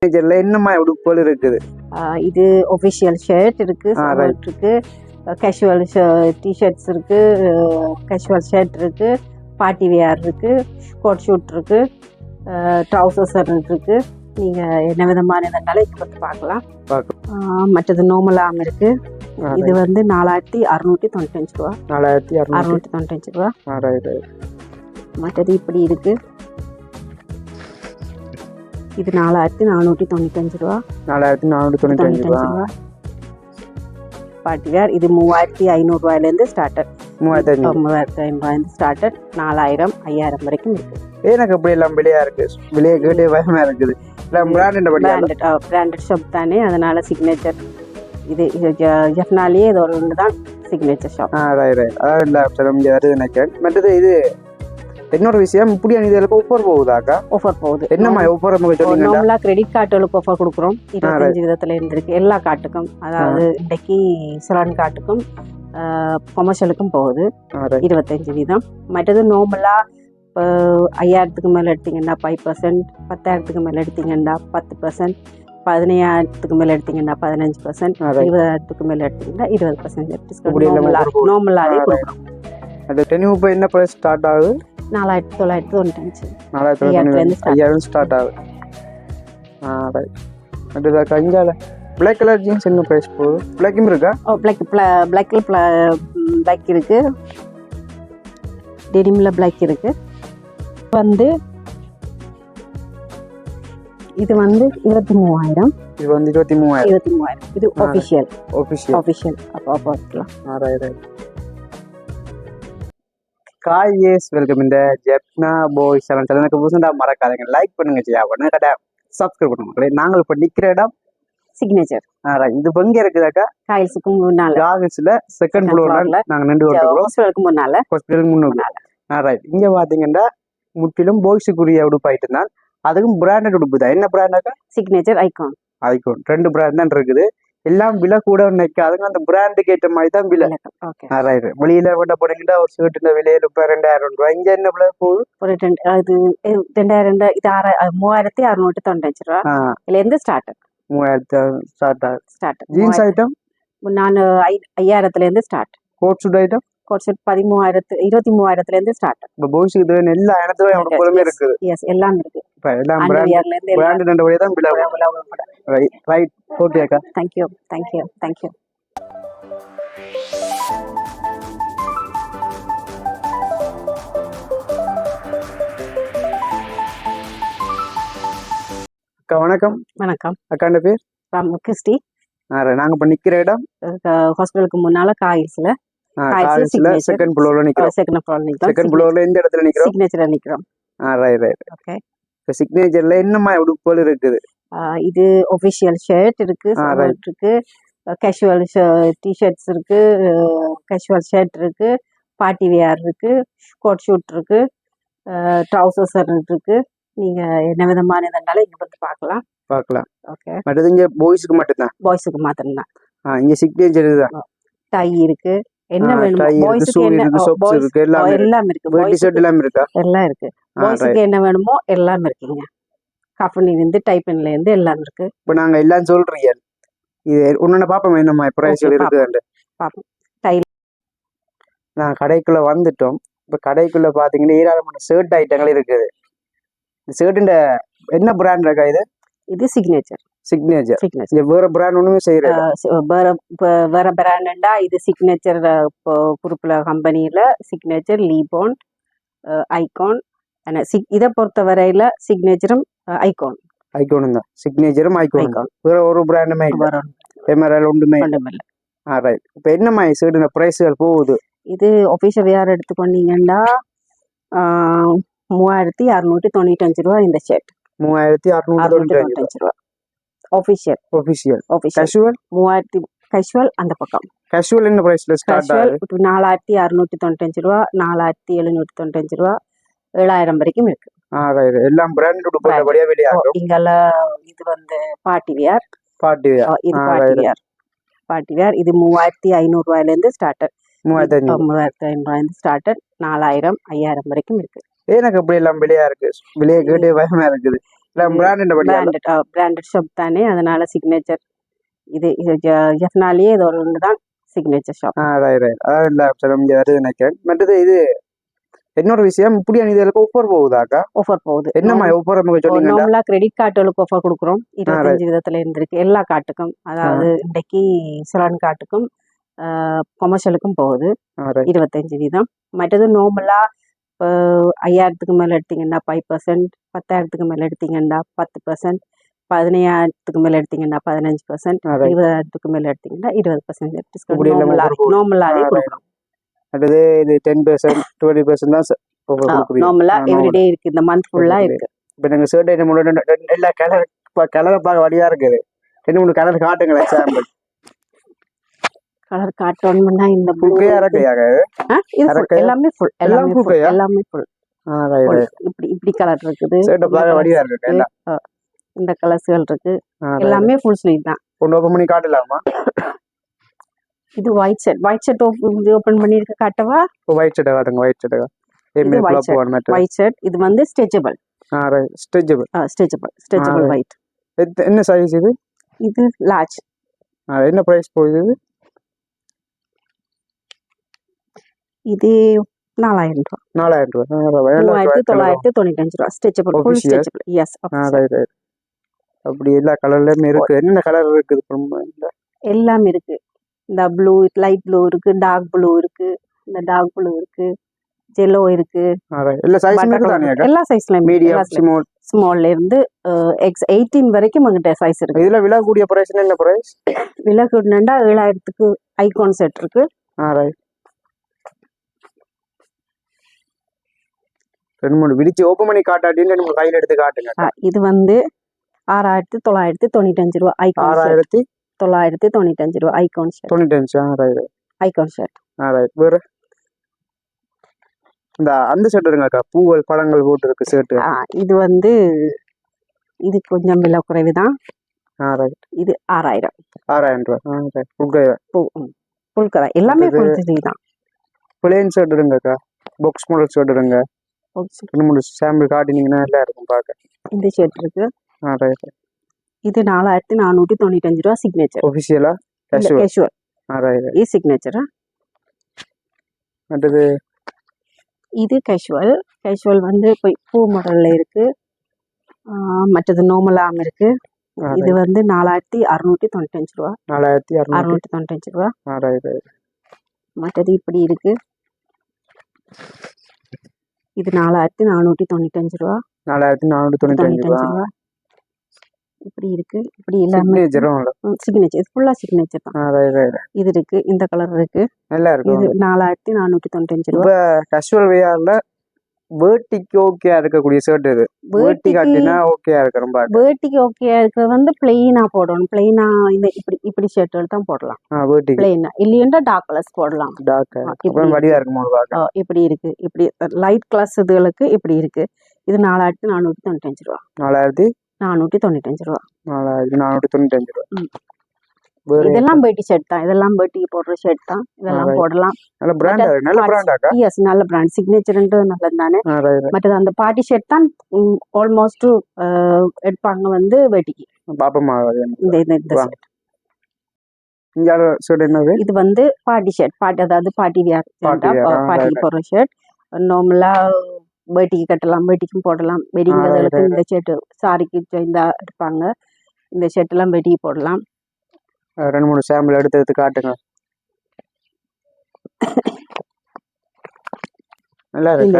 இதுல என்னமா உடுப்புகள் இருக்குது? இது ஒஃபிஷியல் ஷர்ட் இருக்கு, ஷர்ட் இருக்கு, கேஷுவல் டிஷர்ட்ஸ் இருக்கு, கேஷுவல் ஷர்ட் இருக்கு, பார்ட்டி வேர் இருக்கு, கோட் ஷூட் இருக்கு, ட்ரௌசர்ஸ் இருக்கு. நீங்க என்ன விதமான இருந்தாலும் இதை பற்றி பார்க்கலாம். மற்றது நோமலாம் இருக்கு. இது வந்து 4695 ரூபா. 4695 ரூபா. மற்றது இப்படி இருக்கு. இது 4495 ரூபா. 4495 ரூபா. பார்ட்டி வேர் இது 3500 ரூபாயிலேருந்து ஸ்டார்டட். 3500 ரூபாயிலேருந்து ஸ்டார்டட். 4000 5000 வரைக்கும் இருக்கு. எனக்கு அப்படி எல்லாம் விலையா இருக்கு, விலையை கேட்டு பயமா இருக்குது. பிராண்டட் ஷாப் தானே, அதனால சிக்னேச்சர் இது ஜெஃப்னாலேயே இது ஒன்று தான் சிக்னேச்சர் ஷாப். அதாவது நினைக்கிறேன். மற்றது இது இன்னொரு விஷயம், இப்படி இதுகளுக்கு ஆஃபர் போகுதாக்கா? ஆஃபர் போகுது. என்னம்மா ஆஃபர்? நார்மலாக கிரெடிட் கார்டுகளுக்கு ஆஃபர் கொடுக்குறோம். 25 விதத்தில் இருந்திருக்கு எல்லா கார்டுக்கும். அதாவது இன்றைக்கு சலான் கார்டுக்கும் கொமர்ஷியலுக்கும் போகுது 25 வீதம். மற்றது நார்மலாக 5000க்கு மேலே எடுத்தீங்கன்னா 5%, 10,000க்கு மேலே எடுத்தீங்கன்னா 10%, 15,000க்கு மேலே எடுத்தீங்கன்னா 15%, 20,000க்கு மேலே எடுத்தீங்கன்னா 20% டிஸ்கவுண்ட் நார்மலாகவே கொடுக்குறோம். அது டென்யூ என்ன ப்ரைஸ் ஸ்டார்ட் ஆகுது? 4995. 4995 ஸ்டார்ட் ஆகுது. அடுத்தது கஞ்சால பிளாக் கலர் ஜீன்ஸ் என்ன ப்ரைஸ் போகுது? பிளாக்கும் இருக்கா? பிளாக் இருக்கு, டெனிம்ல பிளாக் இருக்கு. இது வந்து 23,000. இது வந்து 23,000. இது ஒஃபிஷியல். அப்போ பார்க்கலாம். Guys welcome. இந்த ஜெப்னா பாய்ஸ் சேனலுக்கு புதுசா மறக்காதீங்க, லைக் பண்ணுங்க, ஷேர் பண்ணுங்க, கடை சப்ஸ்கிரைப் பண்ணுங்க. நாங்கள் இப்போ நிக்கிற இடம் சிக்னேச்சர். இது எங்க இருக்குதாக்கா? காயில்ஸுக்கு முன்னால, காயில்ஸ்ல செகண்ட் ஃப்ளோர்ல நாங்க நின்று ஹாஸ்பிட்டலுக்கு முன்னால. இங்க பாத்தீங்கன்னா முற்றிலும் பாய்ஸுக்குரிய உடுப்பாயிட்டு தான். அதுக்கும் பிராண்டட் உடுப்பு தான். என்ன பிராண்டாக்கா? Signature, icon. 2 பிராண்ட் தான் இருக்குது. எல்லாம் விலை கூட நிற்காதுங்க, அந்த பிராண்டுக்கு ஏற்ற மாதிரி தான் விலை. வெளியில கொண்ட போனீங்கன்னா ஒரு ஷர்ட் விலையில இப்ப 2000 ரூபாய். இங்க என்ன விலை போகுது? ஒரு 2000. இது 3695 ரூபா. இதுல இருந்து ஸ்டார்ட். 3000 ஸ்டார்ட். ஜீன்ஸ் ஐட்டம் நான் 5000ல இருந்து ஸ்டார்ட். கோட் ஷூட் ஐட்டம் 23,000ல இருந்து ஸ்டார்ட். இப்ப பாய்ஸ்க்கு தேவையான எல்லா இடத்துலயும் உடுப்புகளுமே இருக்குது. எஸ், எல்லாம் இருக்கு. இப்ப எல்லாம் பிராண்ட் நண்ட வழியா தான் விலை. ரைட். ஓகே அக்கா, தேங்க் யூ. அக்கா வணக்கம். அக்காண்ட பேர்? கிறிஸ்டி. நாங்க இப்ப நிக்கிற இடம் ஹாஸ்பிட்டலுக்கு முன்னால காயில்ஸ்ல செகண்ட் ஃப்ளோர்ல நிக்கிறோம். செகண்ட் ஃப்ளோர்ல இந்த இடத்துல நிக்கிறோம். சிக்னேச்சர்ல நிக்கிறோம். ரைட். ஓகே. சிக்னேச்சர்ல என்னமா உடுப்புகள் இருக்குது? இது ஒஃபிஷியல் ஷர்ட் இருக்கு, ஷர்ட் இருக்கு, கேஷுவல் டிஷர்ட்ஸ் இருக்கு, கேஷுவல் ஷர்ட் இருக்கு, பார்ட்டி வேர் இருக்கு, கோட் ஷூட் இருக்கு, ட்ரௌசர்ஸ் இருக்கு. நீங்க என்ன விதமான இருந்தாலும் இங்க வந்து பார்க்கலாம். ஓகே. மற்றது இங்க பாய்ஸ்க்கு மட்டும்தான்? பாய்ஸ்க்கு மட்டும்தான். இங்க சிக்னேச்சர் தான். டை இருக்கு, என்ன வேணும் பாய்ஸ்க்கு, எல்லாம் இருக்கு. எல்லாம் இருக்கு. பாய்ஸ்க்கு என்ன வேணுமோ எல்லாம் இருக்குங்க. கஃபனி இருந்து டைப்பன்ல இருந்து எல்லாம் இருக்கு. இப்ப நாங்க எல்லாம் சொல்றீங்க, இது ஒன்னு பாப்போம் என்னமா பிரைஸ் இருக்குன்னு பாப்போம். டை நான் கடைக்குள்ள வந்துட்டோம். இப்ப கடைக்குள்ள பாத்தீங்கன்னா ஏராளமான ஷர்ட் ஐட்டங்கள் இருக்குது. இந்த ஷர்ட் என்ன பிராண்ட் இருக்கா? இது சிக்னேச்சர். வேற பிராண்ட் ஒண்ணுமே செய்யறேன். வேற பிராண்டா? இது சிக்னேச்சர் குரூப்ல கம்பெனியில சிக்னேச்சர், லீபோன், ஐகான். இதை பொறுத்த வரையில சிக்னேச்சரும் ஐகான் தான். சிக்னேச்சரும் ஐகான். வேற ஒரு பிராண்டுமே எமரல் ஒன்றுமே இல்லை. ரைட். இப்போ என்னமா ஷர்ட் பிரைஸ்கள் போகுது? இது ஒபிஷியல் வேர் எடுத்துக்கொண்டீங்கன்னா 3695 ரூபா இந்த ஷர்ட். 3695 ரூபா ஒபிஷியல். கேஷுவல் 3000. கேஷுவல் அந்த பக்கம். கேஷுவல் என்ன பிரைஸ்ல ஸ்டார்ட் ஆகுது? 4695 ரூபா, 4795 ரூபா, 7000 வரைக்கும் இருக்கு. எல்லாம் பிராண்ட் உடுப்புகளோட விலையாகும். இங்கெல்லாம் இது வந்து பார்ட்டி வேர். இது பார்ட்டி வேர். இது 3500 ரூபாயில இருந்து ஸ்டார்டட். 3500 ரூபாயில ஸ்டார்டட். 4000 5000 வரைக்கும் இருக்கு. எனக்கு அப்படி எல்லாம் விலையா இருக்கு, விலையை கேட்டு பயமா இருக்குது. பிராண்டட் ஷாப் தானே, அதனால சிக்னேச்சர். இது ஜெஃப்னாலேயே இது ஒரு ஒன்று தான் சிக்னேச்சர் ஷாப். நினைக்கிறேன். மற்றது இது இன்னொரு விஷயம், இப்படி இதுக்கு ஆஃபர் போகுதாக்கா? ஆஃபர் போகுது. என்னம்மா ஆஃபர்? நார்மலா கிரெடிட் கார்டுகளுக்கு ஆஃபர் கொடுக்குறோம். 25 விதத்துல இருந்திருக்கு எல்லா கார்டுக்கும். அதாவது இன்றைக்கு சலான் கார்டுக்கும் கொமர்ஷியலுக்கும் போகுது 25 வீதம். மற்றது நார்மலா 5000க்கு மேல எடுத்தீங்கன்னா 5%, 10,000க்கு மேல எடுத்தீங்கன்னா 10%, 15,000க்கு மேல எடுத்தீங்கன்னா 15%, 20,000க்கு மேல எடுத்தீங்கன்னா 20% டிஸ்கவுண்ட் நார்மலாவே கொடுக்குறோம். அடுத்து இது 10%, 20% தான் நார்மலா எவ்ரிடே இருக்கு. இந்த மந்த் ஃபுல்லா இருக்கு. இப்போ நீங்க ஷர்ட் ஐட்டம் எல்லா கலரை பார்க்க வழியா இருக்குது. 2-3 கலர் காட்டுங்களேன் சாம்பிள். கலர் காட்டணும்னா இந்த எல்லாமே ஃபுல் இப்படி கலர் இருக்குது. இந்த கலர்ஸ்கள் இருக்கு. எல்லாமே ஃபுல் ஸ்லீவ் தான். ஓபன் பண்ணி காட்டலாமா? இது ஒயிட் ஷர்ட் ஓபன் பண்ணி இருக்க காட்டவா? ஒயிட் ஷர்ட் காட்டுங்க. ஒயிட் ஷர்ட் இது வந்து ஸ்ட்ரெச்சபிள். Stretchable white. என்ன சைஸ் இது? இது லார்ஜ். என்ன பிரைஸ் போகுது? இது 4000 ரூபாய். 3995 ரூபாய். Stretchable, full stretchable. எஸ். அப்படி எல்லா கலர்லயுமே இருக்கு. என்ன கலர் இருக்குது? எல்லாமே இருக்கு. இந்த ப்ளூ, லைட் ப்ளூ இருக்கு, டார்க் ப்ளூ இருக்கு, இந்த டார்க் ப்ளூ இருக்கு, ஜெல்லோ இருக்கு. எல்லா சைஸ்லயும் இருக்கு. எல்லா சைஸ்லயும், மீடியம், ஸ்மால்ல இருந்து X18 வரைக்கும் உங்ககிட்ட சைஸ் இருக்கு. இதுல விலை கூடிய பிரைஸ் என்ன பிரைஸ்? விலை கூடினா 7000க்கு ஐகான் செட் இருக்கு. ரெண்டு மூணு விரிச்சு ஓபன் பண்ணி காட்டாட்டின்னு நம்ம கையில எடுத்து காட்டுங்க. இது வந்து 6995 ரூபாய் ஐகான். 6995 ரூபாய் ஐகான் ஷர்ட். 95 icon shirt. வேற இந்த அந்த ஷர்ட் இருங்கக்கா, பூவல் பழங்கள் போட்டு இருக்கு ஷர்ட். இது வந்து இது கொஞ்சம் விலை குறைவுதான். இது 6000 ரூபாய். ஃபுல் கலர் எல்லாமே ஃபுல் ஸ்லீவ் தான். பிளேன் ஷர்ட் இருங்கக்கா, பாக்ஸ் மாடல் ஷர்ட் இருங்க. 2-3 சாம்பிள் காட்டினீங்கன்னா நல்லா இருக்கும் பார்க்க. இந்த ஷர்ட் இருக்கு. இது 4495 ரூபாய் சிக்னேச்சர். ஆபீஷியலா? கேஷுவல். இது சிக்னேச்சரா? அடுத்து இது கேஷுவல். கேஷுவல் வந்து பூ மாடல்ல இருக்கு. மற்றது நார்மலாவும் இருக்கு. இது வந்து 4695 ரூபாய். 4695 ரூபாய். மற்றது இப்படி இருக்கு. இது 4495 ரூபாய். 4495 ரூபாய். இப்படி இருக்கு. இப்படி எல்லாமே சிக்னேச்சர். இது ஃபுல்லா சிக்னேச்சர் தான். இது இருக்கு. இந்த கலர் இருக்கு. நல்லா இருக்கு. இது 4495 ரூபாய். இப்ப கேஷுவல் வேர்ல வேர்ட்டிக்கு ஓகேயா இருக்கக்கூடிய ஷர்ட் இது. வேர்ட்டி காட்டினா ஓகேயா இருக்கு. ரொம்ப வேர்ட்டிக்கு ஓகேயா இருக்கு வந்து பிளைனா போடணும். பிளைனா இந்த இப்படி ஷர்ட்கள் தான் போடலாம். வேர்ட்டி பிளைனா இல்லையா டார்க் கலர்ஸ் போடலாம். டார்க் அப்புறம் வடிவா இருக்குமா பாக்க. இப்படி இருக்கு. இப்படி லைட் கிளாஸ் இதுகளுக்கு இப்படி இருக்கு. இது 4495 ரூபாய். 4495 ரூபாய். 4495 ரூபாய். இதெல்லாம் பேட்டி ஷர்ட் தான். இதெல்லாம் பேட்டிக்கு போடுற ஷர்ட் தான். இதெல்லாம் போடலாம். நல்ல பிராண்டா? நல்ல பிராண்டாக்கா? எஸ், நல்ல பிராண்ட். சிக்னேச்சர்ன்றது நல்லது தானே. மற்றது அந்த பார்ட்டி ஷர்ட் தான் ஆல்மோஸ்ட் எடுப்பாங்க வந்து பேட்டிக்கு. பாப்பமா இந்த ஷர்ட். இங்க ஷர்ட் என்னது? இது வந்து பார்ட்டி ஷர்ட். அதாவது பார்ட்டி வியர், பார்ட்டிக்கு போடுற ஷர்ட். நார்மலா பேட்டிக்கு கட்டலாம், பேட்டிக்கும் போடலாம். வெட்டிங்களுக்கு இந்த ஷர்ட் சாரிக்கு இந்த எடுப்பாங்க. இந்த ஷர்ட் எல்லாம் பேட்டிக்கு போடலாம். 2-3 சாம்பிள் எடுத்து காட்டுங்க. நல்லா இருக்கு.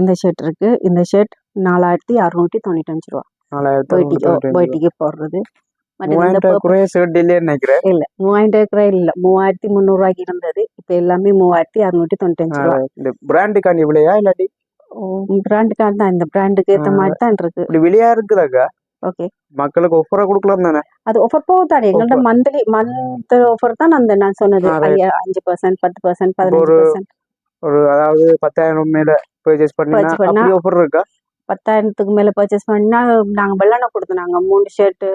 இந்த ஷர்ட் இருக்கு. இந்த ஷர்ட் 4695 ரூபாய். 4095 பேட்டிக்கு போடுறது. இல்ல 3000 இல்ல, 3300 ரூபாய்க்கு இருந்தது. இப்ப எல்லாமே 3695 ரூபாய். இந்த பிராண்டுக்கான விலையா இல்லாட்டி? பிராண்டுக்கான தான். இந்த பிராண்டுக்கு ஏத்த மாதிரி தான் இருக்கு. இப்படி விலையா இருக்குதாக்கா? ஓகே, மக்களுக்கு ஆஃபரா கொடுக்கலாம் தானே? அது ஆஃபர் போகுதானே. எங்கள்ட்ட மந்த் ஆஃபர் தான் நான் சொன்னது. 5%, 10%, 15%. ஒரு அதாவது 10,000 மேல பர்ச்சேஸ் பண்ணா அப்படி ஆஃபர் இருக்கா? 10,000க்கு மேல பர்ச்சேஸ் பண்ணா நாங்க வெள்ளன கொடுத்தோம். நாங்க 3 ஷர்ட்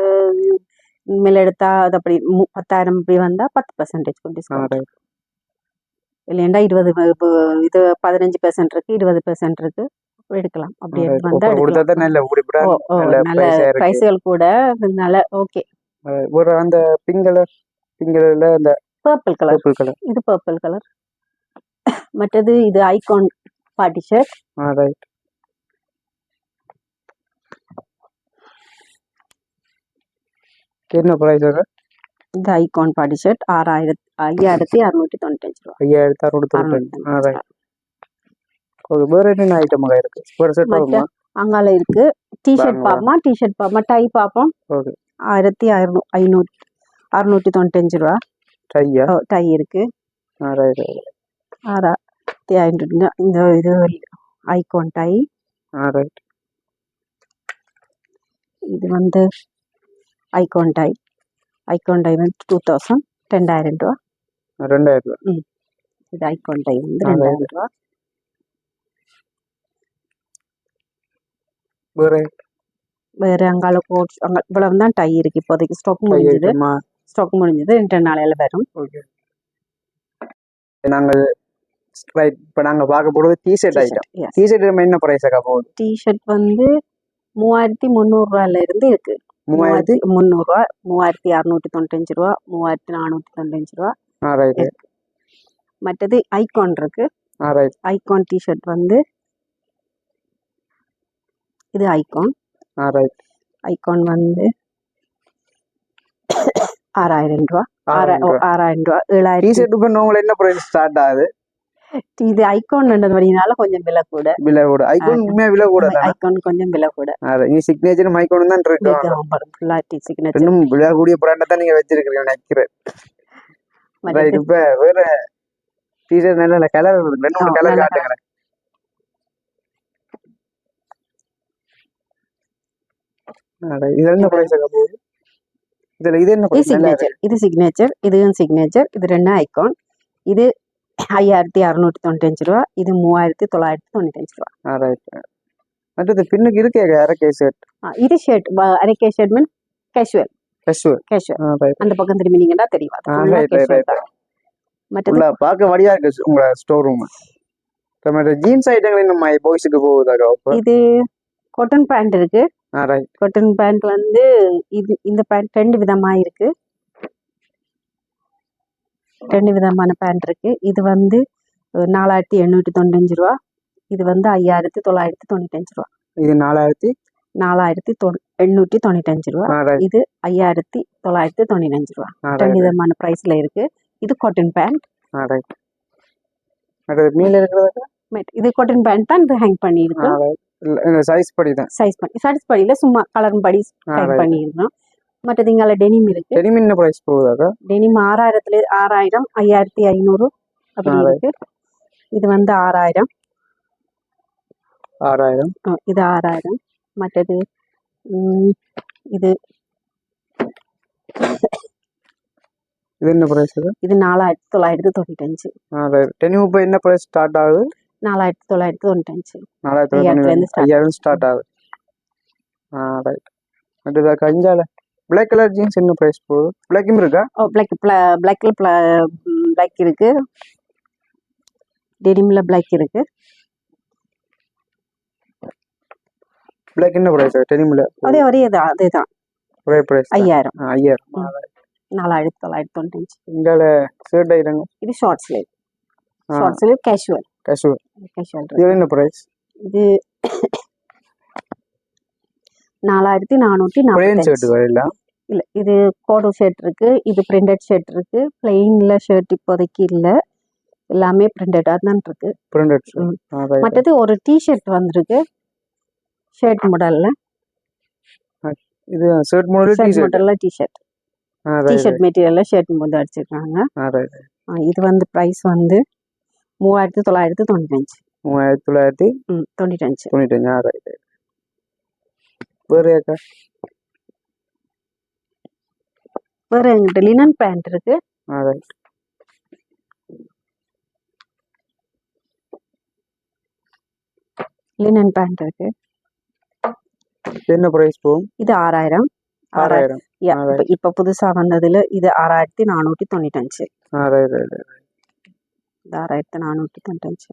மேல எடுத்தா அது அப்படி 10,000 இப்படி வந்தா 10% டிஸ்கவுண்ட். இல்லையா 20 இது 15% இருக்கு, 20% இருக்கு. எடுக்கலாம். அப்படி எடுத்து வந்தா கொடுத்தா எடுக்கலாம். நல்ல ஓ பிராண்ட் ஓ நல்ல நல்ல பிரைஸா இருக்கு. பிரைஸ்கள் கூட அதனால ஓகே. ஒரு அந்த பிங்கலர்ல அந்த பர்பிள் கலர், பர்பிள் கலர். இது பர்பிள் கலர். மற்றது இது ஐகான் பார்ட்டி ஷர்ட். ரைட். என்ன பிரைஸ் அது? இந்த ஐகான் பார்ட்டி ஷர்ட் 5695 ரூபா. 5695. ரைட். ஓகே. வேற என்ன ஐட்டம் இருக்கு? ஒரு செட் வருமா? அங்கால இருக்கு. டி-ஷர்ட் பாப்போமா? டி-ஷர்ட் பாப்போமா? டை பாப்போம். ஓகே. 1695 ரூபா. டையா? டை இருக்கு. ரைட். 6500. இந்த இது ஐகான் டை. ரைட். இது வந்து ஐகான் டை. ஐகான் டை வந்து 2000 2000 ரூபா. 2000 ரூபா. இது ஐகான் டை வந்து 2000 ரூபா. வேற அங்கால கோட்ஸ் அங்க இவ்வளவு தான் டை இருக்கு. இப்போதைக்கு ஸ்டாக் முடிஞ்சது. ரெண்டு நாளையில வரும். ஓகே. நாங்கள் ரைட். இப்போ நாங்கள் பார்க்க போகிறது டிஷர்ட் ஐட்டம். டிஷர்ட் என்ன ப்ரைஸாக போகுது? டிஷர்ட் வந்து 3300 ரூபாயில இருந்து இருக்கு. 3300 ரூபா, 3695 ரூபா, 3495 ரூபா. ரைட். மற்றது ஐகான் இருக்கு. ரைட். ஐகான் டிஷர்ட் வந்து இது ஐகான். ரைட். ஐகான் வந்து 6000 ரூபா. 6000 ரூபா. 7000. டிஷர்ட் இப்போ உங்களுக்கு என்ன பிரைஸ் ஸ்டார்ட் ஆகுது? இது ஐகான் வழியினால கொஞ்சம் விலை கூட. ஐகான் உண்மையா விலை கூட. ஐகான் கொஞ்சம் விலை கூட. நீ சிக்னேச்சர் ஐகான் தான் இருக்கு. சிக்னேச்சர் இன்னும் விலை கூடிய பிராண்டை தான் நீங்க வச்சிருக்கீங்க நினைக்கிறேன். ரைட். இப்போ வேற டிஷர்ட் நல்ல கலர் இருக்கு. 2 கலர் காட்டுங்க. இது என்ன பிரைஸாக போகுது? இது என்ன பிரைஸ்? இது சிக்னேச்சர். இதுவும் சிக்னேச்சர். இது ரெண்டு ஐகான். இது 5695 ரூபா. இது 3995 ரூபா. ரைட். மற்றது பின்னுக்கு இருக்கே அரைக்கை ஷர்ட். இது ஷர்ட் அரைக்கை ஷர்ட் மீன் கேஷுவல். அந்த பக்கம் திரும்பினீங்கன்னா தெரியும். மற்றது பார்க்க வடியா இருக்கு உங்க ஸ்டோர் ரூம். ஜீன்ஸ் ஐட்டங்கள் நம்ம பாய்ஸ்க்கு போகுதாக்கா? இது காட்டன் பேண்ட் இருக்கு. காட்டன் பேண்ட் வந்து இந்த பேண்ட் 2 விதமா இருக்கு. 2 விதமான பேண்ட் இருக்கு. இது வந்து 4895 ரூபா. இது வந்து 5995 ரூபா. இது 4895 ரூபா. இது 5995 ரூபா. 2 விதமான பிரைஸ்ல இருக்கு. இது காட்டன் பேண்ட். இது காட்டன் பேண்ட் தான். இது ஹேங் பண்ணி இருக்கு. சைஸ் படியில சும்மா கலர் படி ஹேங் பண்ணி இருக்கோம். மற்றது இங்கால டெனிம் இருக்கு. டெனிம் என்ன பிரைஸ் போகுதாக்கா? டெனிம் 6000 5500 அப்படி இருக்கு. இது வந்து 6000. இது 6000. மற்றது இது என்ன பிரைஸ்? இது 4995. டெனிம் இப்போ என்ன பிரைஸ் ஸ்டார்ட் ஆகுது? 4995. 5000 ஸ்டார்ட் ஆகுது. ரைட். மற்றது கஞ்சால பிளாக் கலர் ஜீன்ஸ் என்ன பிரைஸ் போகுது? பிளாக்கும் இருக்கா? பிளாக் இருக்கு. டெனிம்ல பிளாக் இருக்கு. பிளாக் என்ன பிரைஸ்? டெனிம்ல அதேதான். ஒரே பிரைஸ் 5000. 4995. இந்தால ஷர்ட் ஐட்டங்க. இது ஷார்ட் ஸ்லீவ். கேஷுவல். இது என்ன பிரைஸ்? இது 4445. இல்ல இது கோடோ ஷர்ட் இருக்கு. இது பிரிண்டட் ஷர்ட் இருக்கு. பிளெயின்ல ஷர்ட் இப்போதைக்கு இல்ல. எல்லாமே பிரிண்டடா தான் இருக்கு. மற்றது ஒரு டி-ஷர்ட் வந்திருக்கு. ஷர்ட் மாடல்ல. இது ஷர்ட் மாடல்ல டி-ஷர்ட். டி-ஷர்ட் மெட்டீரியல்ல ஷர்ட் வந்து அடிச்சிருக்காங்க. இது வந்து பிரைஸ் வந்து 3995. 3995. வேற எங்கிட்ட லினன் பேண்ட் இருக்கு. லினன் பேண்ட் இருக்கு. என்ன பிரைஸ் போகும்? இது 6000. இப்ப புதுசா வந்ததுல இது 6495. 6495.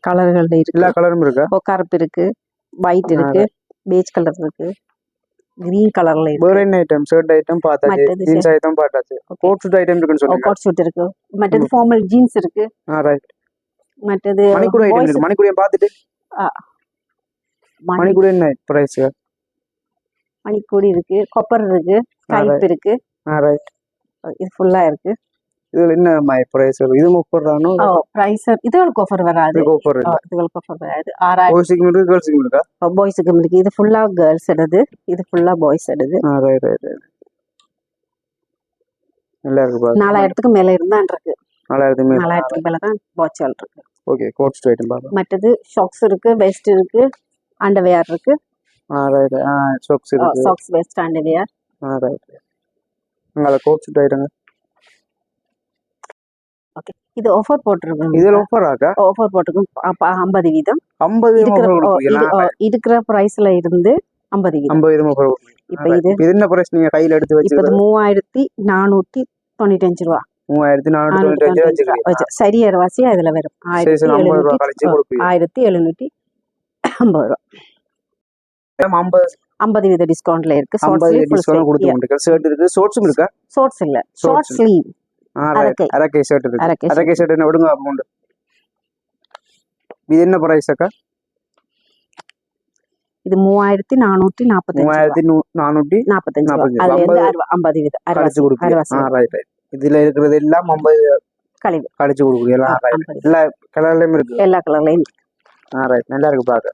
கலர்கள் இருக்கு. எல்லா கலரும் இருக்கா? கருப்பு இருக்கு, ஒயிட் இருக்கு, பேஜ் கலர் இருக்கு, கிரீன் கலர்ல இருக்கு. வேற என்ன ஐட்டம்? ஷர்ட் ஐட்டம் பார்த்தாச்சு, ஜீன்ஸ் ஐட்டம் பார்த்தாச்சு, கோட் சூட் ஐட்டம் இருக்குன்னு சொன்னீங்க. கோட் சூட் இருக்கு, மற்றது ஃபார்மல் ஜீன்ஸ் இருக்கு. ரைட். மற்றது மணிக்கூட ஐட்டம் இருக்கு. மணிக்கூட பார்த்துட்டு மணிக்கூட என்ன பிரைஸ்? மணிக்கூடி இருக்கு, கொப்பர் இருக்கு, கைப் இருக்கு. ரைட். இது ஃபுல்லா இருக்கு. இதுல என்ன மை பிரைஸ்? இது 30 தானோ? பிரைஸ் இதுகளுக்கு ஆஃபர் வராது. இதுகளுக்கு ஆஃபர் வராது. 6000. பாய்ஸ்க்கு இருக்கு, கேர்ள்ஸ்க்கு இருக்கா? பாய்ஸ்க்கு இருக்கு. இது ஃபுல்லா கேர்ள்ஸ் எடுது, இது ஃபுல்லா பாய்ஸ் எடுது. Right right. நல்லா இருக்கு பாருங்க. 4000க்கு மேல இருந்தான் இருக்கு. 4000க்கு மேல தான் வாட்ச்கள் இருக்கு. ஓகே, கோட் ஸ்ட்ரைட் பாருங்க. மற்றது ஷாக்ஸ் இருக்கு, வெஸ்ட் இருக்கு, அண்டர்வேர் இருக்கு. ரைட். ஷாக்ஸ் இருக்கு. Shocks, west, underwear. ரைட். அங்க கோட் ஸ்ட்ரைட் ஐட்டங்க. ஓகே, இது ஆஃபர் போட்டுருக்கோம். இதுல ஆஃபர் ஆகா? ஆஃபர் போட்டுருக்கோம். 50 வீதம். 50 இருக்கிற பிரைஸ்ல இருந்து 50 வீதம். 50 ஆஃபர். இப்போ இது என்ன பிரைஸ் நீங்க கையில எடுத்து வச்சிருக்கீங்க? இப்போ 3495 ரூபாய். 3495 வச்சு சரியா வாசி அதுல வரும். 1750 ரூபாய் கழிச்சு கொடுப்பீங்க. 1750 ரூபாய். 50 வீத டிஸ்கவுண்ட்ல இருக்கு. 50 டிஸ்கவுண்ட் கொடுத்துட்டு ஷர்ட் இருக்கு, ஷார்ட்ஸும் இருக்கா? ஷார்ட்ஸ் இல்ல, ஷார்ட் ஸ்லீவ். அரக்கை ஷர்ட் இருக்கு. அரக்கை ஷர்ட் என்ன விடுங்க அமௌண்ட். இது என்ன பிரைஸ் அக்கா? இது 3445. 3445. அதுல இருந்து 50 வீத கழிச்சு கொடுப்பீங்க. Right right. இதுல இருக்கிறது எல்லாம் 50 கழிச்சு கொடுப்பீங்க. எல்லா கலர்லயும் இருக்கு. எல்லா கலர்லயும் இருக்கு. ரைட். நல்லா இருக்கு பாக்க.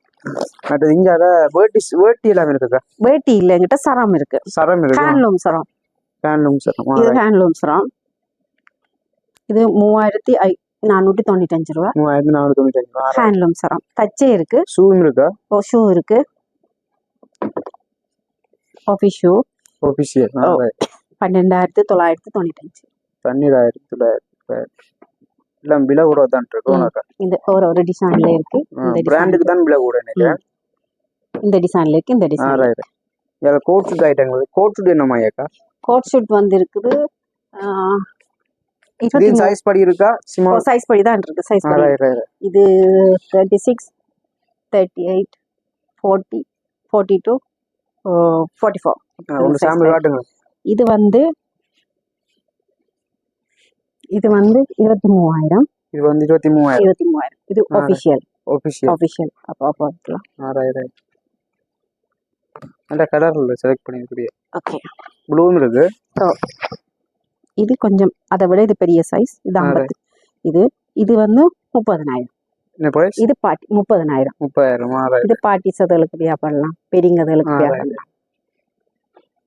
மற்றது இங்க வேட்டி எல்லாம் இருக்குக்கா? வேட்டி இல்ல, என்கிட்ட சரம் இருக்கு. சரம் இருக்கு. ஹேண்ட்லூம் சரம். இது ஹேண்ட்லூம் சரம். இது 3495 ரூபாய். 3495 ரூபாய். ஹேண்ட்லூம் சரம். தச்சே இருக்கு. ஷூவும் இருக்கா? ஷூ இருக்கு. Office shoe. ஆஃபீஷியல். 12995. 12995. எல்லாம் விலை கூட தான் இருக்கு. இந்த ஒரு டிசைன்ல இருக்கு. இந்த பிராண்டுக்கு தான் விலை கூட நினைக்கிறேன். இந்த டிசைன்ல இருக்கு. இந்த டிசைன். ரைட். இதுல கோட் சூட் ஐட்டங்கள். கோட் சூட் என்ன மாயக்கா? கோட் சூட் வந்து இருக்குது. இது சைஸ் படி இருக்கா? ஸ்மால் சைஸ் படி தான் இருக்கு. சைஸ் படி. இது 36, 38, 40, 42, 44. ஒரு சாம்பிள் காட்டுங்க. இது வந்து 23000. இது வந்து 23000. இது ஆபீஷியல். அப்ப பார்க்கலாம். ரைட். அந்த கலர்ல செலக்ட் பண்ணிருக்கீங்க. ஓகே. ப்ளூவும் இருக்கு. இது கொஞ்சம் அதை விட இது பெரிய சைஸ். இது 50. இது வந்து 30000. என்ன பிரைஸ்? இது பார்ட்டி 30000. 30000. இது பார்ட்டி சதலுக்கு வியாபாரலாம், பெரியங்களுக்கு வியாபாரலாம்.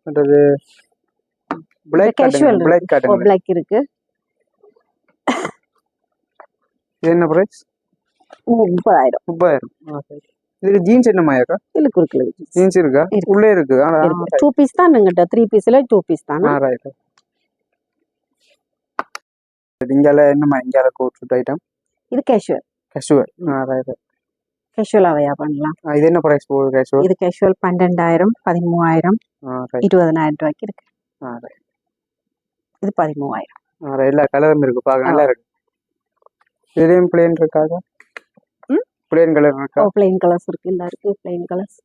அது பிளாக் கேஷுவல். பிளாக் இருக்கு. இது என்ன பிரைஸ்? 30000. 30000. இது ஜீன்ஸ் என்ன மாயக்கா? இருக்கு. ஜீன்ஸ் இருக்கா? உள்ளே இருக்கு. 2 பீஸ் தான் என்கிட்ட. 3 பீஸ்ல 2 பீஸ் தான். ரைட். இங்கல என்னமா இங்கல கோட் சூட் ஐட்டம்? இது கேஷுவல். ரைட். கேஷுவலாவையா பண்ணலாம். இது என்ன பிரைஸ் போகுது கேஷுவல்? இது கேஷுவல் 12000, 13000, 20000 ரூபாய்க்கு இருக்கு. இது 13000. எல்லா கலரும் இருக்கு. பாக்க நல்லா இருக்கு. இதுலயும் பிளேன் இருக்காங்க. பிளேன் கலர் இருக்கா? பிளேன் கலர்ஸ் இருக்கு. இந்த இருக்கு பிளேன் கலர்ஸ்.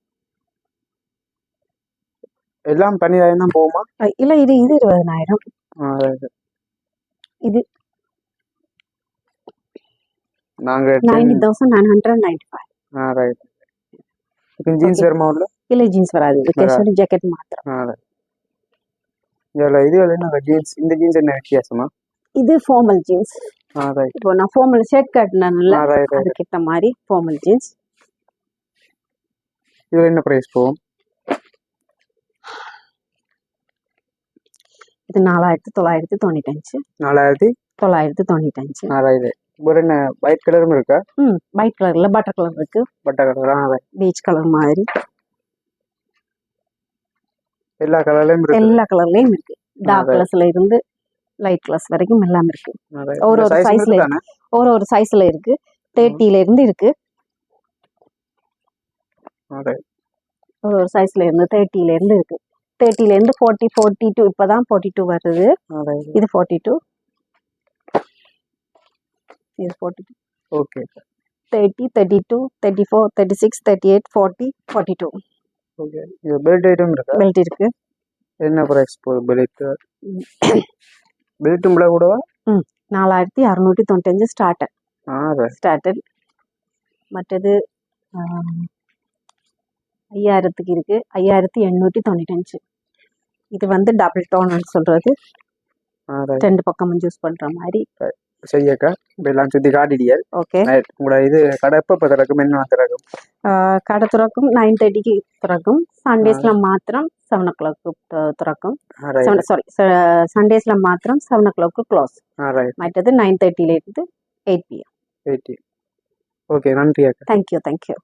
எல்லாம் 12000 தான் போகுமா? இல்ல, இது 20000. இது நாங்க 90995. ரைட். இது ஜீன்ஸ் வருமா உள்ள? இல்ல, ஜீன்ஸ் வராது. இது கேஷுவல் ஜாக்கெட் மாத்திரம். இது என்ன ஜீன்ஸ்? இந்த ஜீன்ஸ் என்ன வித்தியாசமா? இது ஃபார்மல் ஜீன்ஸ். இப்போ நான் ஃபார்மல் ஷர்ட் கட்டினேன்ல, அதுக்கு ஏத்த மாதிரி ஃபார்மல் ஜீன்ஸ். இது என்ன பிரைஸ் போகும்? இது 4995. 4995. ரைட். ஒரு என்ன ஒயிட் கலரும் இருக்கா? ஒயிட் கலர்ல பட்டர் கலர் இருக்கு. Butter colour. பீச் கலர் மாதிரி. எல்லா கலர்லயும் இருக்கு. எல்லா கலர்லயும் இருக்கு. டார்க் கலர்ஸ்ல இருந்து லைட் கலர்ஸ் வரைக்கும் எல்லாம் இருக்கு. ஒரு சைஸ்ல இருக்கு. 30ல இருந்து இருக்கு. ஒரு சைஸ்ல இருந்து 30ல இருந்து இருக்கு. 30ல இருந்து 40, 42. இப்பதான் 42 வருது. இது 42. இது 42. ஓகே. 30, 32, 34, 36, 38, 40, 42. ஓகே. இது பெல்ட் ஐட்டம் இருக்கா? பெல்ட் இருக்கு. என்ன ப்ரைஸ் போகுது பெல்ட்? பெல்ட்டும் கூடவா? 4695 ஸ்டார்டர். ஸ்டார்டர். மற்றது 5000க்கு இருக்கு. 5895. இது வந்து டபுள் டோன் சொல்றது. ரெண்டு பக்கமும் யூஸ் பண்ற மாதிரி. சரியாக்கா, இப்போ எல்லாம் சுற்றி காட்டிடியல். ஓகே. உங்களோட இது கடை எப்போ திறக்கும், என்ன திறக்கும்? கடை திறக்கும் 9:30க்கு திறக்கும். சண்டேஸ்ல மாத்திரம் 7 o'clock திறக்கும். சாரி, சண்டேஸ்ல மாத்திரம் 7 o'clock க்ளோஸ். மற்றது 9:30ல இருந்து 8 PM. ஓகே, நன்றி அக்கா. தேங்க்யூ.